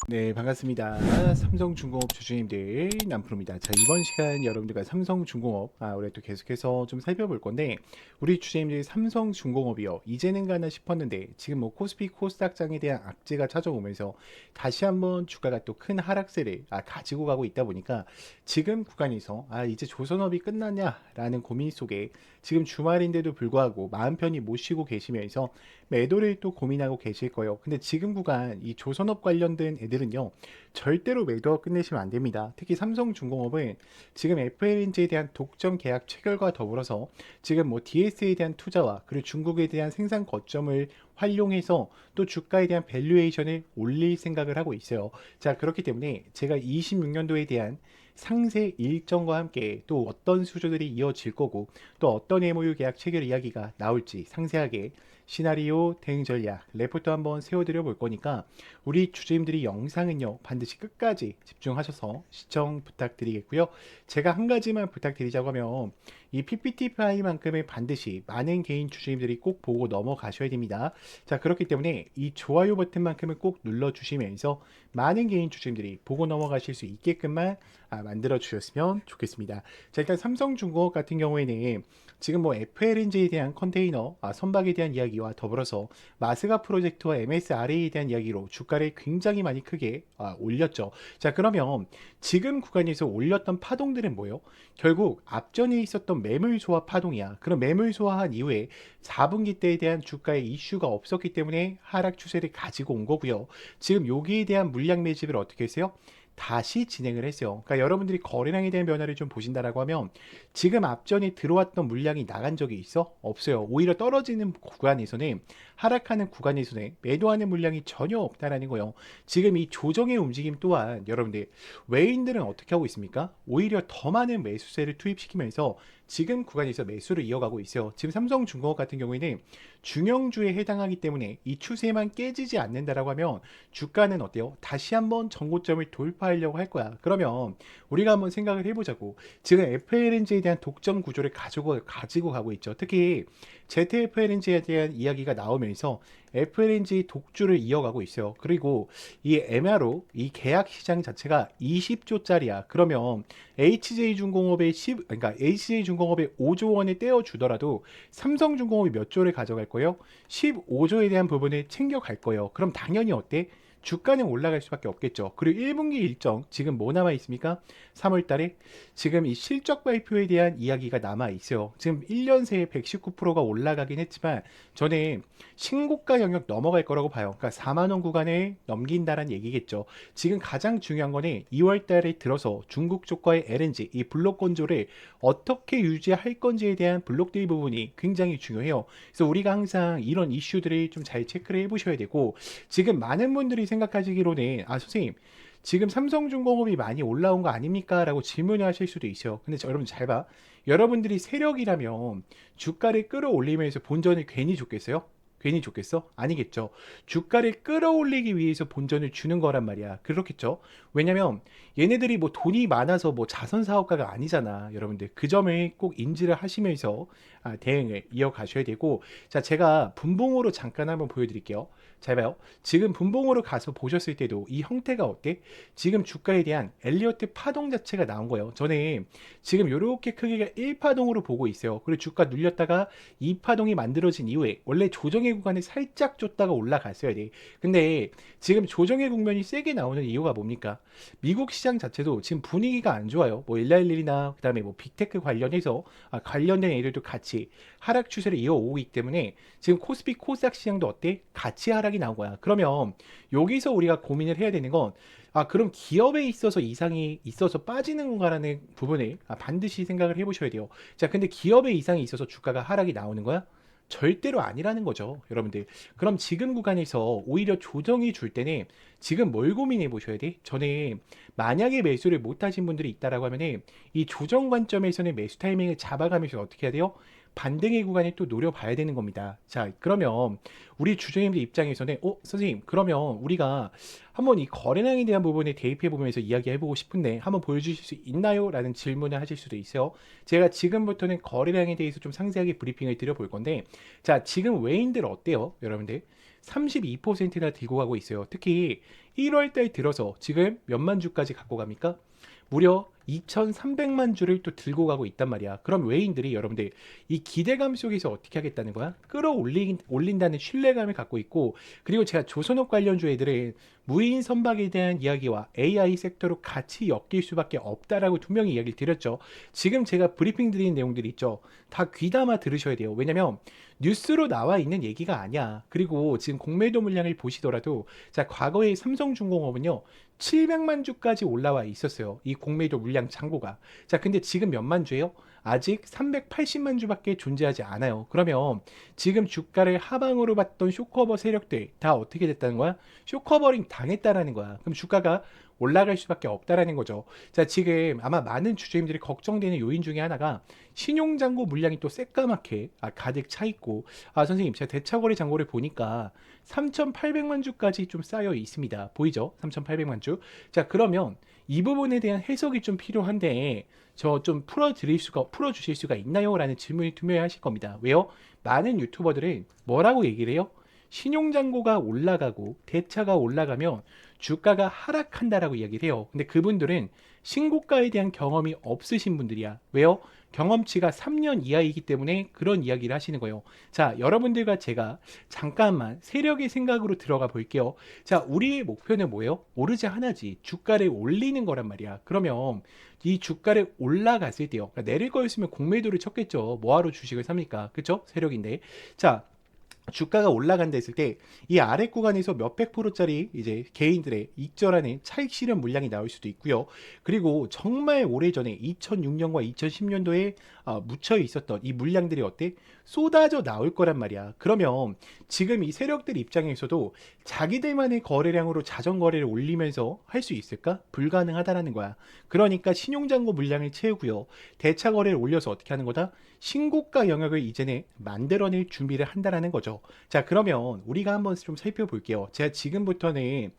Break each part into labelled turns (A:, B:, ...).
A: 네, 반갑습니다. 삼성중공업 주주님들 남프로입니다. 자, 이번 시간 여러분들과 삼성중공업 올해 또 계속해서 좀 살펴볼 건데, 우리 주주님들 삼성중공업이요, 이제는 가나 싶었는데 지금 뭐 코스피 코스닥장에 대한 악재가 찾아오면서 다시 한번 주가가 또 큰 하락세를 가지고 가고 있다 보니까 지금 구간에서 이제 조선업이 끝났냐라는 고민 속에 지금 주말인데도 불구하고 마음 편히 못 쉬고 계시면서 매도를 또 고민하고 계실 거예요. 근데 지금 구간 이 조선업 관련된 애들은요, 절대로 매도하고 끝내시면 안 됩니다. 특히 삼성중공업은 지금 FLNG에 대한 독점 계약 체결과 더불어서 지금 뭐 DS에 대한 투자와 그리고 중국에 대한 생산 거점을 활용해서 또 주가에 대한 밸류에이션을 올릴 생각을 하고 있어요. 자, 그렇기 때문에 제가 26년도에 대한 상세 일정과 함께 또 어떤 수주들이 이어질 거고 또 어떤 MOU 계약 체결 이야기가 나올지 상세하게 시나리오, 대응 전략, 레포트 한번 세워드려 볼 거니까 우리 주주님들이 영상은요 반드시 끝까지 집중하셔서 시청 부탁드리겠고요. 제가 한 가지만 부탁드리자고 하면 이 PPT 파일만큼은 반드시 많은 개인 주주님들이 꼭 보고 넘어가셔야 됩니다. 자, 그렇기 때문에 이 좋아요 버튼만큼은 꼭 눌러주시면서 많은 개인 주주님들이 보고 넘어가실 수 있게끔만 만들어 주셨으면 좋겠습니다. 자, 일단 삼성중공업 같은 경우에는 지금 뭐 FLNG에 대한 컨테이너 선박에 대한 이야기와 더불어서 마스가 프로젝트와 MSRA에 대한 이야기로 주가를 굉장히 많이 크게 올렸죠. 자, 그러면 지금 구간에서 올렸던 파동들은 뭐예요? 결국 앞전에 있었던 매물 소화 파동이야. 그럼 매물 소화한 이후에 4분기 때에 대한 주가의 이슈가 없었기 때문에 하락 추세를 가지고 온 거고요. 지금 여기에 대한 물량 매집을 어떻게 했어요? 다시 진행을 했어요. 그러니까 여러분들이 거래량에 대한 변화를 좀 보신다라고 하면 지금 앞전에 들어왔던 물량이 나간 적이 있어? 없어요. 오히려 떨어지는 구간에서는 하락하는 구간에서는 매도하는 물량이 전혀 없다라는 거예요. 지금 이 조정의 움직임 또한 여러분들 외인들은 어떻게 하고 있습니까? 오히려 더 많은 매수세를 투입시키면서 지금 구간에서 매수를 이어가고 있어요. 지금 삼성중공업 같은 경우에는 중형주에 해당하기 때문에 이 추세만 깨지지 않는다라고 하면 주가는 어때요? 다시 한번 전고점을 돌파하려고 할 거야. 그러면 우리가 한번 생각을 해보자고. 지금 FLNG에 대한 독점 구조를 가지고 가고 있죠. 특히 ZFLNG에 대한 이야기가 나오면서 FLNG 독주를 이어가고 있어요. 그리고 이 MRO, 이 계약 시장 자체가 20조짜리야. 그러면 HJ중공업의 그러니까 HJ중공업의 5조 원을 떼어 주더라도 삼성중공업이 몇 조를 가져갈 거예요? 15조에 대한 부분을 챙겨갈 거예요. 그럼 당연히 어때? 주가는 올라갈 수밖에 없겠죠. 그리고 1분기 일정 지금 뭐 남아 있습니까? 3월 달에 지금 이 실적 발표에 대한 이야기가 남아 있어요. 지금 1년 새에 119%가 올라가긴 했지만 저는 신고가 영역 넘어갈 거라고 봐요. 그러니까 4만 원 구간에 넘긴다는 얘기겠죠. 지금 가장 중요한 거는 2월 달에 들어서 중국 쪽과의 LNG 이 블록 건조를 어떻게 유지할 건지에 대한 블록데이 부분이 굉장히 중요해요. 그래서 우리가 항상 이런 이슈들을 좀 잘 체크를 해보셔야 되고 지금 많은 분들이 생각하시기로는 선생님 지금 삼성중공업이 많이 올라온 거 아닙니까? 라고 질문을 하실 수도 있어요. 근데 여러분 잘 봐. 여러분들이 세력이라면 주가를 끌어올리면서 본전을 괜히 줬겠어요? 괜히 줬겠어? 아니겠죠. 주가를 끌어올리기 위해서 본전을 주는 거란 말이야. 그렇겠죠. 왜냐면 얘네들이 뭐 돈이 많아서 뭐 자선 사업가가 아니잖아. 여러분들 그 점을 꼭 인지를 하시면서 대응을 이어가셔야 되고, 자, 제가 분봉으로 잠깐 한번 보여드릴게요. 잘 봐요. 지금 분봉으로 가서 보셨을 때도 이 형태가 어때? 지금 주가에 대한 엘리어트 파동 자체가 나온 거예요. 저는 지금 이렇게 크기가 1파동으로 보고 있어요. 그리고 주가 눌렸다가 2파동이 만들어진 이후에 원래 조정의 구간에 살짝 줬다가 올라갔어야 돼. 근데 지금 조정의 국면이 세게 나오는 이유가 뭡니까? 미국 시장 자체도 지금 분위기가 안 좋아요. 뭐 111이나 그다음에 뭐 빅테크 관련해서 관련된 애들도 같이 하락 추세를 이어오고 있기 때문에 지금 코스피 코스닥 시장도 어때? 같이 하락이 나온 거야. 그러면 여기서 우리가 고민을 해야 되는 건 그럼 기업에 있어서 이상이 있어서 빠지는 건가라는 부분을 반드시 생각을 해보셔야 돼요. 자, 근데 기업에 이상이 있어서 주가가 하락이 나오는 거야? 절대로 아니라는 거죠, 여러분들. 그럼 지금 구간에서 오히려 조정이 줄 때는 지금 뭘 고민해 보셔야 돼? 저는 만약에 매수를 못 하신 분들이 있다라고 하면은 이 조정 관점에서는 매수 타이밍을 잡아가면서 어떻게 해야 돼요? 반등의 구간에 또 노려봐야 되는 겁니다. 자, 그러면 우리 주주님들 입장에서는 선생님, 그러면 우리가 한번 이 거래량에 대한 부분에 대입해 보면서 이야기해보고 싶은데 한번 보여주실 수 있나요? 라는 질문을 하실 수도 있어요. 제가 지금부터는 거래량에 대해서 좀 상세하게 브리핑을 드려볼 건데, 자, 지금 외인들 어때요? 여러분들 32%나 들고 가고 있어요. 특히 1월 달 들어서 지금 몇만 주까지 갖고 갑니까? 무려 2,300만 주를 또 들고 가고 있단 말이야. 그럼 외인들이 여러분들 이 기대감 속에서 어떻게 하겠다는 거야? 올린다는 신뢰감을 갖고 있고, 그리고 제가 조선업 관련주 애들은 무인 선박에 대한 이야기와 AI 섹터로 같이 엮일 수밖에 없다라고 분명히 이야기를 드렸죠. 지금 제가 브리핑 드린 내용들이 있죠. 다 귀담아 들으셔야 돼요. 왜냐면 뉴스로 나와 있는 얘기가 아니야. 그리고 지금 공매도 물량을 보시더라도, 자, 과거에 삼성중공업은요 700만 주까지 올라와 있었어요. 이 공매도 물량 창고가. 자, 근데 지금 몇만 주예요? 아직 380만 주밖에 존재하지 않아요. 그러면 지금 주가를 하방으로 봤던 쇼커버 세력들 다 어떻게 됐다는 거야? 쇼커버링 당했다라는 거야. 그럼 주가가 올라갈 수밖에 없다라는 거죠. 자, 지금 아마 많은 주주님들이 걱정되는 요인 중에 하나가 신용잔고 물량이 또 새까맣게 가득 차 있고, 선생님 제가 대차거래 잔고를 보니까 3,800만 주까지 좀 쌓여 있습니다. 보이죠? 3,800만 주. 자, 그러면 이 부분에 대한 해석이 좀 필요한데 저 좀 풀어주실 수가 있나요? 라는 질문이 투명하실 겁니다. 왜요? 많은 유튜버들은 뭐라고 얘기를 해요? 신용잔고가 올라가고 대차가 올라가면 주가가 하락한다라고 이야기를 해요. 근데 그분들은 신고가에 대한 경험이 없으신 분들이야. 왜요? 경험치가 3년 이하이기 때문에 그런 이야기를 하시는 거예요. 자, 여러분들과 제가 잠깐만 세력의 생각으로 들어가 볼게요. 자, 우리의 목표는 뭐예요? 오르지 하나지. 주가를 올리는 거란 말이야. 그러면 이 주가를 올라갔을 때요. 그러니까 내릴 거였으면 공매도를 쳤겠죠. 뭐하러 주식을 삽니까? 그쵸? 세력인데. 자, 주가가 올라간다 했을 때 이 아래 구간에서 몇백 프로짜리 이제 개인들의 익절하는 차익 실현 물량이 나올 수도 있고요. 그리고 정말 오래전에 2006년과 2010년도에 묻혀 있었던 이 물량들이 어때? 쏟아져 나올 거란 말이야. 그러면 지금 이 세력들 입장에서도 자기들만의 거래량으로 자전 거래를 올리면서 할 수 있을까? 불가능하다라는 거야. 그러니까 신용잔고 물량을 채우고요. 대차 거래를 올려서 어떻게 하는 거다? 신고가 영역을 이제는 만들어낼 준비를 한다라는 거죠. 자, 그러면 우리가 한번 좀 살펴볼게요. 제가 지금부터는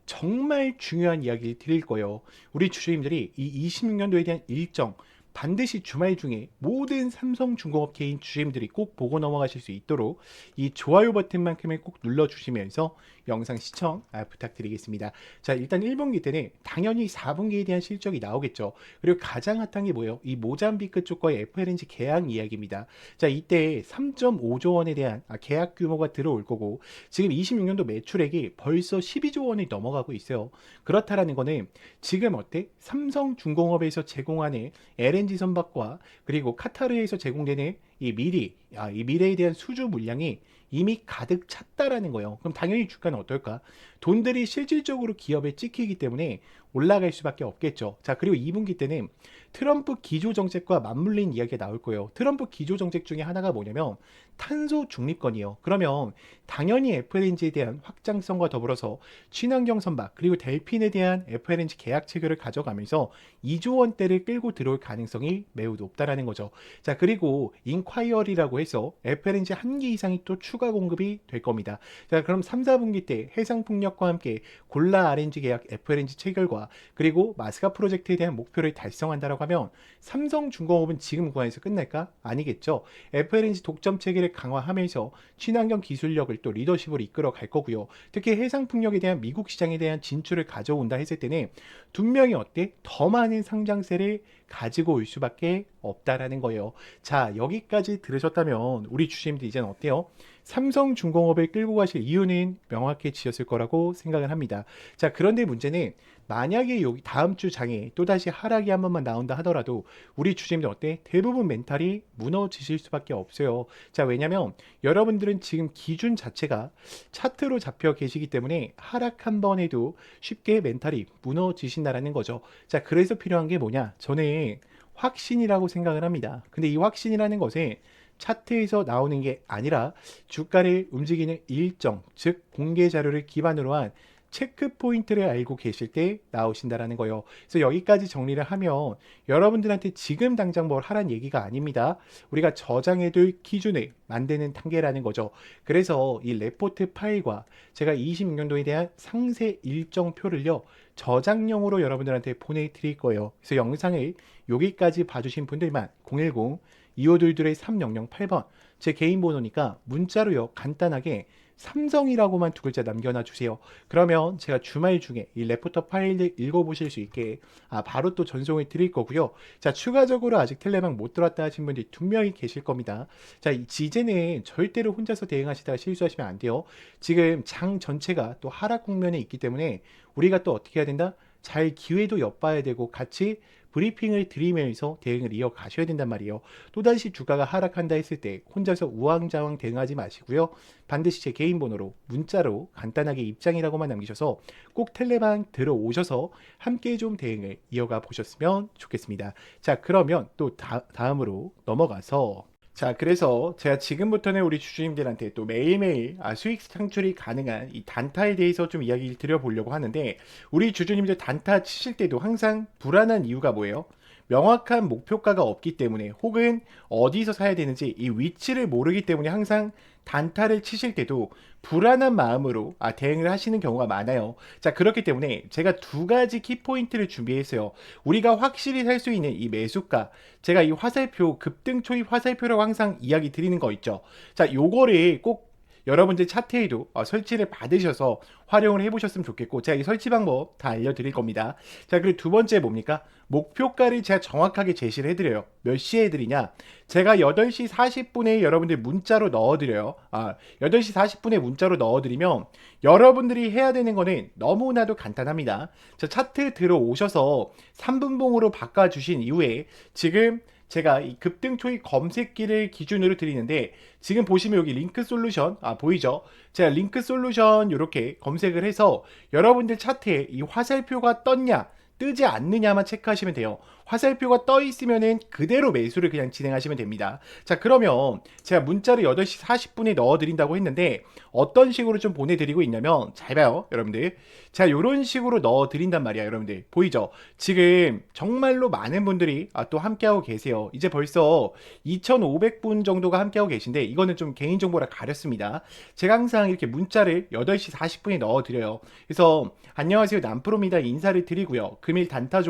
A: 정말 중요한 이야기를 드릴 거예요. 우리 주주님들이 이 26년도에 대한 일정 반드시 주말 중에 모든 삼성중공업 개인 주주님들이 꼭 보고 넘어가실 수 있도록 이 좋아요 버튼만큼을 꼭 눌러주시면서 영상 시청 부탁드리겠습니다. 자, 일단 1분기 때는 당연히 4분기에 대한 실적이 나오겠죠. 그리고 가장 핫한 게 뭐예요? 이 모잠비크 쪽과의 FLNG 계약 이야기입니다. 자, 이때 3.5조 원에 대한 계약 규모가 들어올 거고, 지금 26년도 매출액이 벌써 12조 원이 넘어가고 있어요. 그렇다라는 거는 지금 어때? 삼성중공업에서 제공하는 LNG 선박과 그리고 카타르에서 제공되는 이 미래에 대한 수주 물량이 이미 가득 찼다라는 거예요. 그럼 당연히 주가는 어떨까? 돈들이 실질적으로 기업에 찍히기 때문에 올라갈 수밖에 없겠죠. 자, 그리고 2분기 때는 트럼프 기조 정책과 맞물린 이야기가 나올 거예요. 트럼프 기조 정책 중에 하나가 뭐냐면 탄소 중립권이에요. 그러면 당연히 FLNG에 대한 확장성과 더불어서 친환경 선박 그리고 델핀에 대한 FLNG 계약 체결을 가져가면서 2조 원대를 끌고 들어올 가능성이 매우 높다라는 거죠. 자, 그리고 인콰이어리라고 해서 FLNG 한 개 이상이 또 추가 공급이 될 겁니다. 자, 그럼 3, 4분기 때 해상풍력과 함께 골라 RNG 계약 FLNG 체결과 그리고 마스카 프로젝트에 대한 목표를 달성한다라고 하면 삼성중공업은 지금 구간에서 끝날까? 아니겠죠. FLNG 독점 체계를 강화하면서 친환경 기술력을 또 리더십으로 이끌어 갈 거고요. 특히 해상풍력에 대한 미국 시장에 대한 진출을 가져온다 했을 때는 분명히 어때? 더 많은 상장세를 가지고 올 수밖에 없다라는 거예요. 자, 여기까지 들으셨다면 우리 주주님들 이제는 어때요? 삼성중공업을 끌고 가실 이유는 명확해지셨을 거라고 생각을 합니다. 자, 그런데 문제는 만약에 여기 다음 주 장에 또다시 하락이 한 번만 나온다 하더라도 우리 주주님들 어때? 대부분 멘탈이 무너지실 수밖에 없어요. 자, 왜냐면 여러분들은 지금 기준 자체가 차트로 잡혀 계시기 때문에 하락 한 번에도 쉽게 멘탈이 무너지신다라는 거죠. 자, 그래서 필요한 게 뭐냐? 저는 확신이라고 생각을 합니다. 근데 이 확신이라는 것에 차트에서 나오는 게 아니라 주가를 움직이는 일정, 즉 공개 자료를 기반으로 한 체크 포인트를 알고 계실 때 나오신다라는 거예요. 그래서 여기까지 정리를 하면 여러분들한테 지금 당장 뭘 하란 얘기가 아닙니다. 우리가 저장해둘 기준을 만드는 단계라는 거죠. 그래서 이 레포트 파일과 제가 26년도에 대한 상세 일정표를요 저장용으로 여러분들한테 보내드릴 거예요. 그래서 영상을 여기까지 봐주신 분들만 010-2522-3008번 제 개인 번호니까 문자로요 간단하게 삼성이라고만 두 글자 남겨놔 주세요. 그러면 제가 주말 중에 이 레포터 파일을 읽어보실 수 있게 바로 또 전송을 드릴 거고요. 자, 추가적으로 아직 텔레방 못 들어왔다 하신 분들이 2명이 계실 겁니다. 자, 이제는 절대로 혼자서 대응하시다가 실수하시면 안 돼요. 지금 장 전체가 또 하락 국면에 있기 때문에 우리가 또 어떻게 해야 된다? 잘 기회도 엿봐야 되고 같이 브리핑을 드리면서 대응을 이어가셔야 된단 말이에요. 또다시 주가가 하락한다 했을 때 혼자서 우왕좌왕 대응하지 마시고요. 반드시 제 개인 번호로 문자로 간단하게 입장이라고만 남기셔서 꼭 텔레방 들어오셔서 함께 좀 대응을 이어가 보셨으면 좋겠습니다. 자, 그러면 또 다음으로 넘어가서 자, 그래서 제가 지금부터는 우리 주주님들한테 또 매일매일 수익 창출이 가능한 이 단타에 대해서 좀 이야기를 드려보려고 하는데, 우리 주주님들 단타 치실 때도 항상 불안한 이유가 뭐예요? 명확한 목표가가 없기 때문에, 혹은 어디서 사야 되는지 이 위치를 모르기 때문에 항상 단타를 치실 때도 불안한 마음으로 대응을 하시는 경우가 많아요. 자, 그렇기 때문에 제가 두 가지 키포인트를 준비했어요. 우리가 확실히 살 수 있는 이 매수가, 제가 이 화살표, 급등 초입 화살표라고 항상 이야기 드리는 거 있죠. 자, 요거를 꼭 여러분들 차트에도 설치를 받으셔서 활용을 해보셨으면 좋겠고, 제가 이 설치 방법 다 알려드릴 겁니다. 자, 그리고 두 번째 뭡니까? 목표가를 제가 정확하게 제시를 해드려요. 몇 시에 해드리냐? 제가 8시 40분에 여러분들 문자로 넣어드려요. 8시 40분에 문자로 넣어드리면 여러분들이 해야 되는 거는 너무나도 간단합니다. 자, 차트 들어오셔서 3분봉으로 바꿔주신 이후에 지금 제가 이 급등 초입 검색기를 기준으로 드리는데, 지금 보시면 여기 링크 솔루션 보이죠? 제가 링크 솔루션 이렇게 검색을 해서 여러분들 차트에 이 화살표가 떴냐 뜨지 않느냐만 체크하시면 돼요. 화살표가 떠 있으면은 그대로 매수를 그냥 진행하시면 됩니다. 자, 그러면 제가 문자를 8시 40분에 넣어드린다고 했는데 어떤 식으로 좀 보내드리고 있냐면, 잘 봐요 여러분들. 제가 이런 식으로 넣어드린단 말이야. 여러분들 보이죠? 지금 정말로 많은 분들이 또 함께하고 계세요. 이제 벌써 2,500분 정도가 함께하고 계신데, 이거는 좀 개인정보라 가렸습니다. 제가 항상 이렇게 문자를 8시 40분에 넣어드려요. 그래서 안녕하세요 남프로입니다 인사를 드리고요. 금일 단타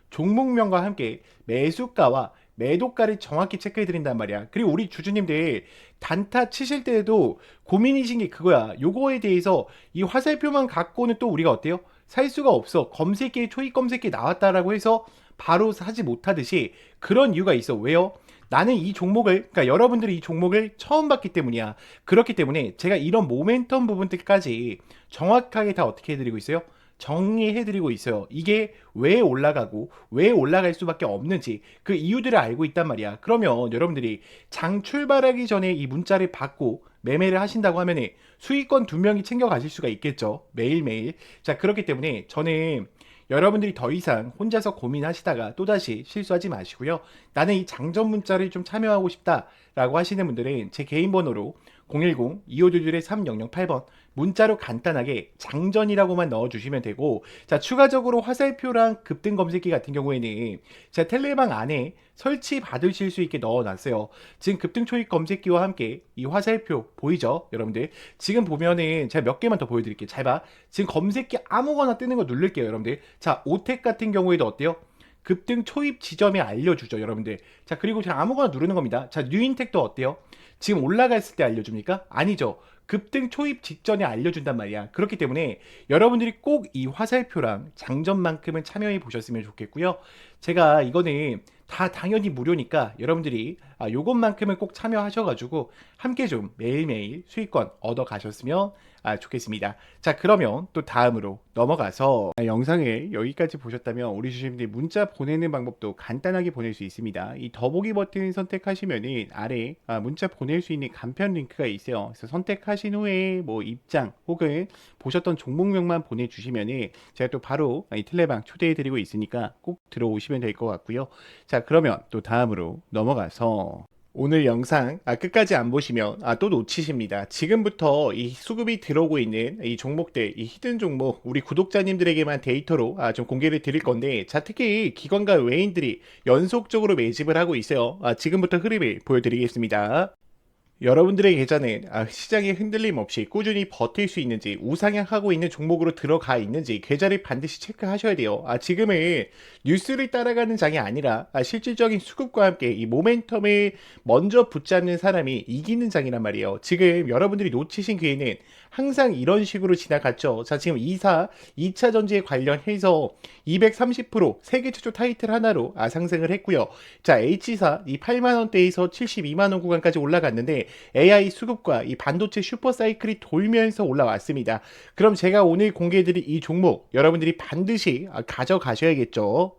A: 종목명과 함께 매수가와 매도가를 정확히 체크해 드린단 말이야. 그리고 우리 주주님들 단타 치실 때에도 고민이신 게 그거야. 요거에 대해서 이 화살표만 갖고는 또 우리가 어때요? 살 수가 없어. 검색기에 초입 검색기에 나왔다라고 해서 바로 사지 못하듯이 그런 이유가 있어. 왜요? 나는 이 종목을, 그러니까 여러분들이 이 종목을 처음 봤기 때문이야. 그렇기 때문에 제가 이런 모멘텀 부분들까지 정확하게 다 어떻게 해드리고 있어요? 정리해드리고 있어요. 이게 왜 올라가고 왜 올라갈 수밖에 없는지 그 이유들을 알고 있단 말이야. 그러면 여러분들이 장 출발하기 전에 이 문자를 받고 매매를 하신다고 하면 수익권 2명이 챙겨가실 수가 있겠죠. 매일매일. 자, 그렇기 때문에 저는 여러분들이 더 이상 혼자서 고민하시다가 또다시 실수하지 마시고요. 나는 이 장전 문자를 좀 참여하고 싶다라고 하시는 분들은 제 개인 번호로 010-2522-3008번 문자로 간단하게 장전이라고만 넣어주시면 되고, 자, 추가적으로 화살표랑 급등 검색기 같은 경우에는 제가 텔레방 안에 설치 받으실 수 있게 넣어놨어요. 지금 급등 초입 검색기와 함께 이 화살표 보이죠? 여러분들 지금 보면은 제가 몇 개만 더 보여드릴게요. 잘 봐. 지금 검색기 아무거나 뜨는 거 누를게요. 여러분들 자, 오텍 같은 경우에도 어때요? 급등 초입 지점에 알려주죠. 여러분들 자, 그리고 제가 아무거나 누르는 겁니다. 자, 뉴인텍도 어때요? 지금 올라갔을 때 알려줍니까? 아니죠. 급등 초입 직전에 알려준단 말이야. 그렇기 때문에 여러분들이 꼭 이 화살표랑 장전만큼은 참여해 보셨으면 좋겠고요. 제가 이거는 다 당연히 무료니까 여러분들이 요것만큼은 꼭 참여하셔가지고 함께 좀 매일매일 수익권 얻어 가셨으면 좋겠습니다. 자, 그러면 또 다음으로 넘어가서 영상을 여기까지 보셨다면 우리 주주님들 문자 보내는 방법도 간단하게 보낼 수 있습니다. 이 더보기 버튼 선택하시면은 아래 문자 보낼 수 있는 간편 링크가 있어요. 그래서 선택하신 후에 뭐 입장 혹은 보셨던 종목명만 보내주시면은 제가 또 바로 이 텔레방 초대해드리고 있으니까 꼭 들어오시면 될 것 같고요. 자, 그러면 또 다음으로 넘어가서 오늘 영상 끝까지 안 보시면 또 놓치십니다. 지금부터 이 수급이 들어오고 있는 이 종목들, 이 히든 종목 우리 구독자님들에게만 데이터로 좀 공개를 드릴 건데, 자, 특히 기관과 외인들이 연속적으로 매집을 하고 있어요. 지금부터 흐름을 보여드리겠습니다. 여러분들의 계좌는 시장에 흔들림 없이 꾸준히 버틸 수 있는지, 우상향하고 있는 종목으로 들어가 있는지 계좌를 반드시 체크하셔야 돼요. 지금은 뉴스를 따라가는 장이 아니라 실질적인 수급과 함께 이 모멘텀을 먼저 붙잡는 사람이 이기는 장이란 말이에요. 지금 여러분들이 놓치신 기회는 항상 이런 식으로 지나갔죠. 자, 지금 2차 전지에 관련해서 230% 세계 최초 타이틀 하나로 상승을 했고요. 자, H사 이 8만 원대에서 72만 원 구간까지 올라갔는데 AI 수급과 이 반도체 슈퍼 사이클이 돌면서 올라왔습니다. 그럼 제가 오늘 공개해드릴 이 종목 여러분들이 반드시 가져가셔야겠죠.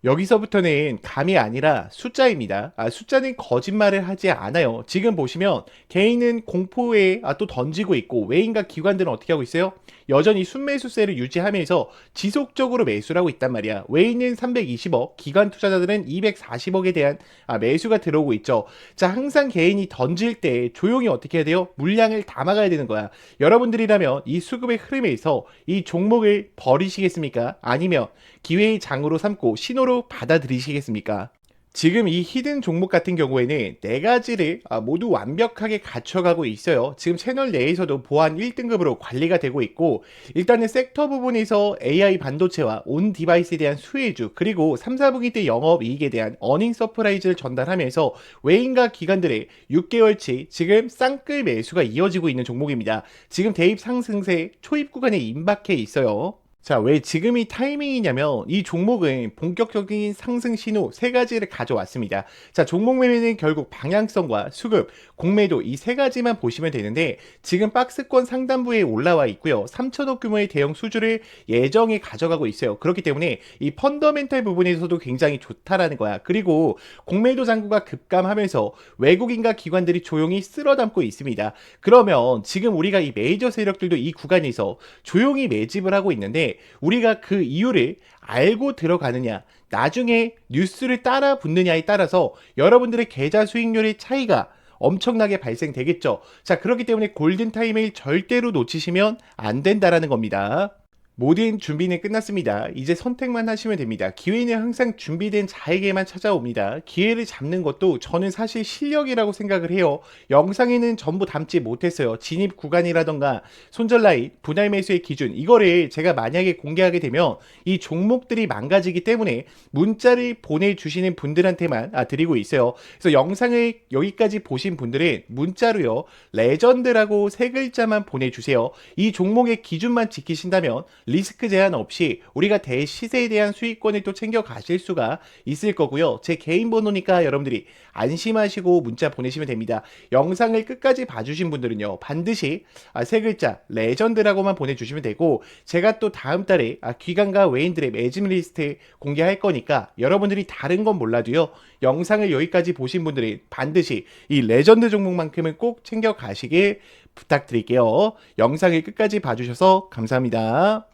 A: 여기서부터는 감이 아니라 숫자입니다. 숫자는 거짓말을 하지 않아요. 지금 보시면 개인은 공포에 또 던지고 있고 외인과 기관들은 어떻게 하고 있어요? 여전히 순매수세를 유지하면서 지속적으로 매수를 하고 있단 말이야. 외인은 320억, 기관 투자자들은 240억에 대한 매수가 들어오고 있죠. 자, 항상 개인이 던질 때 조용히 어떻게 해야 돼요? 물량을 담아가야 되는 거야. 여러분들이라면 이 수급의 흐름에서 이 종목을 버리시겠습니까? 아니면 기회의 장으로 삼고 신호로 받아들이시겠습니까? 지금 이 히든 종목 같은 경우에는 네 가지를 모두 완벽하게 갖춰가고 있어요. 지금 채널 내에서도 보안 1등급으로 관리가 되고 있고, 일단은 섹터 부분에서 AI 반도체와 온 디바이스에 대한 수혜주, 그리고 3, 4분기 때 영업이익에 대한 어닝 서프라이즈를 전달하면서 외인과 기관들의 6개월치 지금 쌍끌 매수가 이어지고 있는 종목입니다. 지금 대입 상승세 초입 구간에 임박해 있어요. 자, 왜 지금이 타이밍이냐면 이 종목은 본격적인 상승 신호 세 가지를 가져왔습니다. 자, 종목 매매는 결국 방향성과 수급, 공매도 이 세 가지만 보시면 되는데 지금 박스권 상단부에 올라와 있고요. 3천억 규모의 대형 수주를 예정에 가져가고 있어요. 그렇기 때문에 이 펀더멘탈 부분에서도 굉장히 좋다라는 거야. 그리고 공매도 잔고가 급감하면서 외국인과 기관들이 조용히 쓸어담고 있습니다. 그러면 지금 우리가 이 메이저 세력들도 이 구간에서 조용히 매집을 하고 있는데 우리가 그 이유를 알고 들어가느냐, 나중에 뉴스를 따라 붙느냐에 따라서 여러분들의 계좌 수익률의 차이가 엄청나게 발생되겠죠. 자, 그렇기 때문에 골든타임을 절대로 놓치시면 안 된다라는 겁니다. 모든 준비는 끝났습니다. 이제 선택만 하시면 됩니다. 기회는 항상 준비된 자에게만 찾아옵니다. 기회를 잡는 것도 저는 사실 실력이라고 생각을 해요. 영상에는 전부 담지 못했어요. 진입 구간이라던가 손절 라인, 분할 매수의 기준, 이거를 제가 만약에 공개하게 되면 이 종목들이 망가지기 때문에 문자를 보내주시는 분들한테만 드리고 있어요. 그래서 영상을 여기까지 보신 분들은 문자로요, 레전드라고 세 글자만 보내주세요. 이 종목의 기준만 지키신다면 리스크 제한 없이 우리가 대시세에 대한 수익권을 또 챙겨 가실 수가 있을 거고요. 제 개인 번호니까 여러분들이 안심하시고 문자 보내시면 됩니다. 영상을 끝까지 봐주신 분들은요, 반드시 세 글자 레전드라고만 보내주시면 되고, 제가 또 다음 달에 기관과 외인들의 매집 리스트 공개할 거니까 여러분들이 다른 건 몰라도요, 영상을 여기까지 보신 분들은 반드시 이 레전드 종목만큼은 꼭 챙겨 가시길 부탁드릴게요. 영상을 끝까지 봐주셔서 감사합니다.